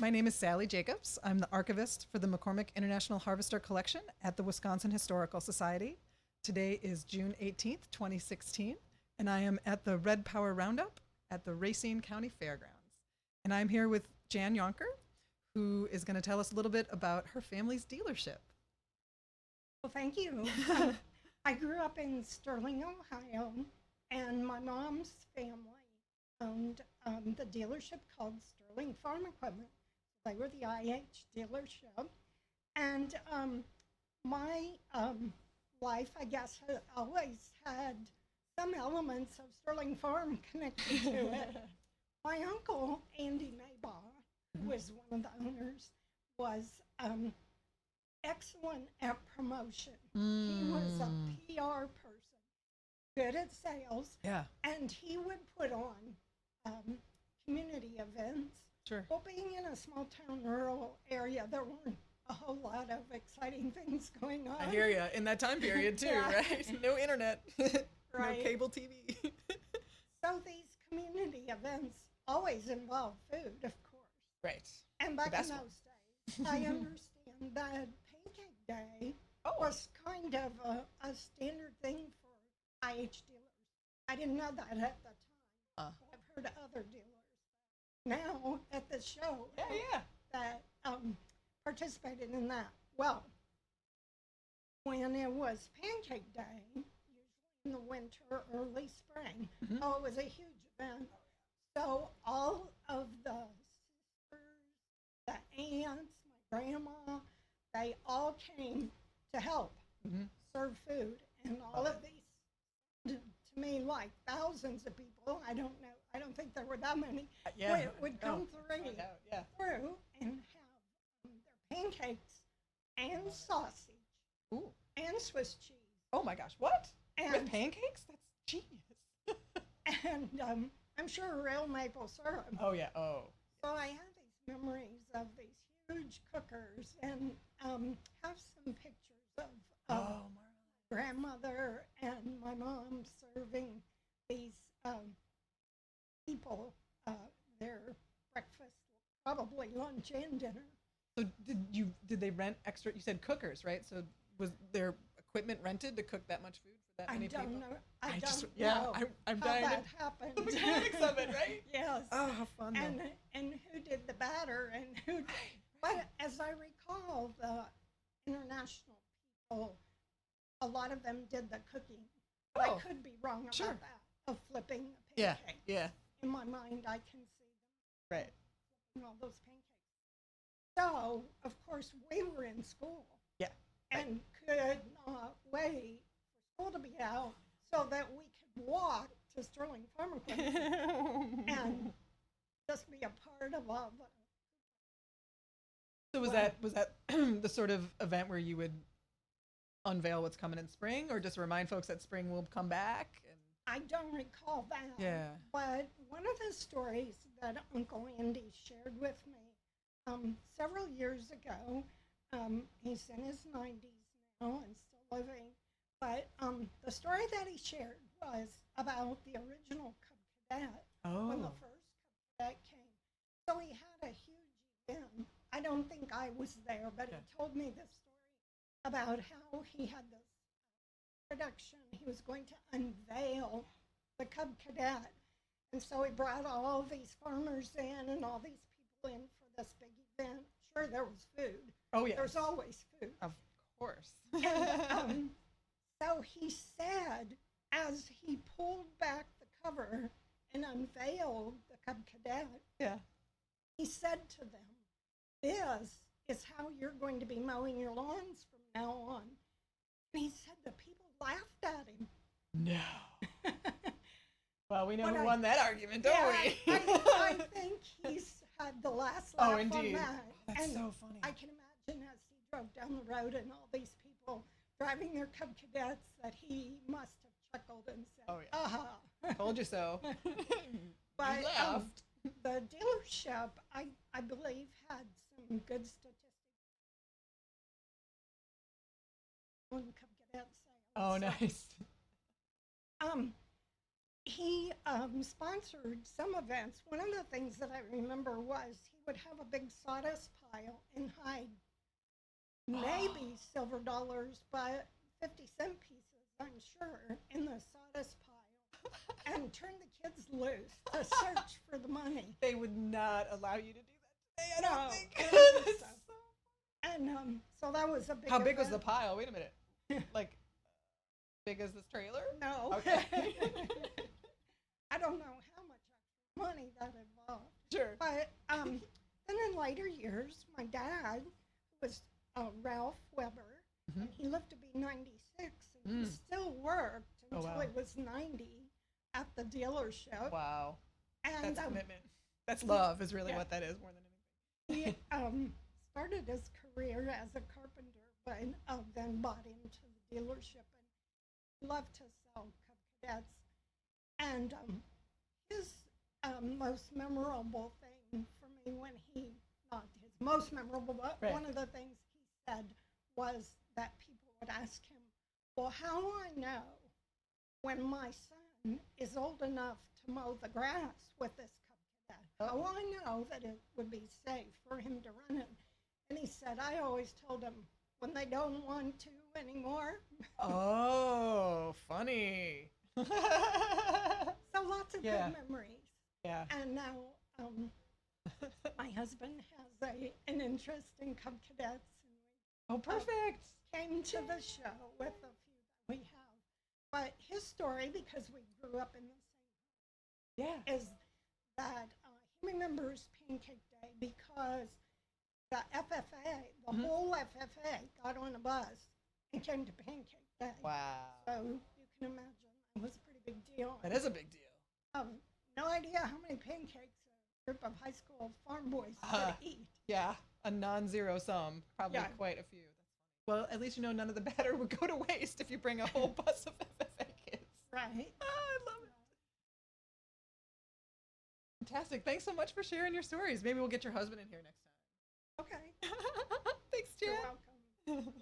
My name is Sally Jacobs. I'm the archivist for the McCormick International Harvester Collection at the Wisconsin Historical Society. Today is June 18th, 2016, and I am at the Red Power Roundup at the Racine County Fairgrounds. And I'm here with Jan Younker, who is going to tell us a little bit about her family's dealership. Well, thank you. I grew up in Sterling, Ohio, and my mom's family owned the dealership called Sterling Farm Equipment. They were the IH dealership. And my life, I guess, had always had some elements of Sterling Farm connected to it. My uncle, Andy Maybaugh, who was one of the owners, was excellent at promotion. He was a PR person, good at sales, and he would put on community events. Sure. Well, being in a small town, rural area, there weren't a whole lot of exciting things going on. I hear you. In that time period, too, right? No internet, right. No cable TV. So these community events always involve food, of course. Right. And back in those days, I understand that Pancake Day was kind of a standard thing for IH dealers. I didn't know that at the time. I've heard of other dealers now at the show that participated in that. Well, when it was Pancake Day, usually in the winter, early spring, it was a huge event. So all of the sisters, the aunts, my grandma, they all came to help serve food. And all of these, to me, like thousands of people, I don't know, I don't think there were that many, would come through and have their pancakes and sausage and Swiss cheese. Oh my gosh, what? And with pancakes? That's genius. And I'm sure real maple syrup. Oh, yeah. Oh. So I have these memories of these huge cookers and have some pictures of my grandmother and my mom serving these people their breakfast, probably lunch and dinner. So did they rent extra? You said cookers, right? So was their equipment rented to cook that much food for that many people? I don't know. I don't know I'm how dying that happened. The mechanics of it, right? Yes. Oh, how fun! And who did the batter and who? But as I recall, the international people, a lot of them did the cooking. But I could be wrong about that, of flipping the pancakes. Yeah. In my mind, I can see them flipping all those pancakes. So, of course, we were in school. Yeah. And could not wait for school to be out so that we could walk to Sterling Farm Equipment and just be a part of all the. So was that the sort of event where you would unveil what's coming in spring, or just remind folks that spring will come back? I don't recall that. Yeah. But one of the stories that Uncle Andy shared with me several years ago, he's in his 90s now and still living, but the story that he shared was about the original Cub Cadet when the first Cub Cadet came. So he had a huge event. I don't think I was there, but he told me this story about how he had this production. He was going to unveil the Cub Cadet. And so he brought all these farmers in and all these people in for this big event. Sure, there was food. Oh, yeah. There's always food. Of course. And, so he said, as he pulled back the cover and unveiled the Cub Cadet, he said to them, "This is how you're going to be mowing your lawns from now on." And he said the people laughed at him. No. Well, we know who won that argument, don't we? I think he's had the last laugh on that. That's so funny. I can imagine as he drove down the road and all these people driving their Cub Cadets that he must have chuckled and said, aha. Told you so. But you laughed. The dealership, I believe, had some good statistics on Cub Cadet sales. Oh, nice. he sponsored some events. One of the things that I remember was he would have a big sawdust pile and hide maybe silver dollars, but 50-cent pieces, I'm sure, in the sawdust pile and turn the kids loose to search for the money. They would not allow you to do that today, I No, don't think. it wasn't so. And so that was a big How big was the event. pile? Wait a minute. Like, big as this trailer? No. Okay. I don't know how much extra money that involved. Sure. But then in later years, my dad was Ralph Weber, and he lived to be 96, and he still worked until wow. he was 90 at the dealership. Wow. And That's commitment. That's love is really yeah. what that is more than anything. he started his career as a carpenter, but then bought into the dealership and loved to sell Cub Cadets. And his most memorable thing for me when he, not his most memorable, but right. one of the things he said was that people would ask him, well, how do I know when my son is old enough to mow the grass with this Cub Cadet? How will I know that it would be safe for him to run it? And he said, I always told him when they don't want to anymore. Oh, funny. So lots of yeah. good memories. Yeah. And now my husband has an interest in Cub Cadets. And oh, perfect. Came to the show with a few that we have. But his story, because we grew up in the same yeah. is that he remembers Pancake Day because the FFA, the whole FFA, got on a bus and came to Pancake Day. Wow. So you can imagine it was a pretty big deal. That is a big deal. No idea how many pancakes a group of high school farm boys could eat. Yeah, a non-zero sum, probably Yeah. quite a few. Well, at least you know none of the batter would go to waste if you bring a whole bus of FFA kids. Right. I love it. Fantastic. Thanks so much for sharing your stories. Maybe we'll get your husband in here next time. Okay. Thanks, Jen. You're welcome.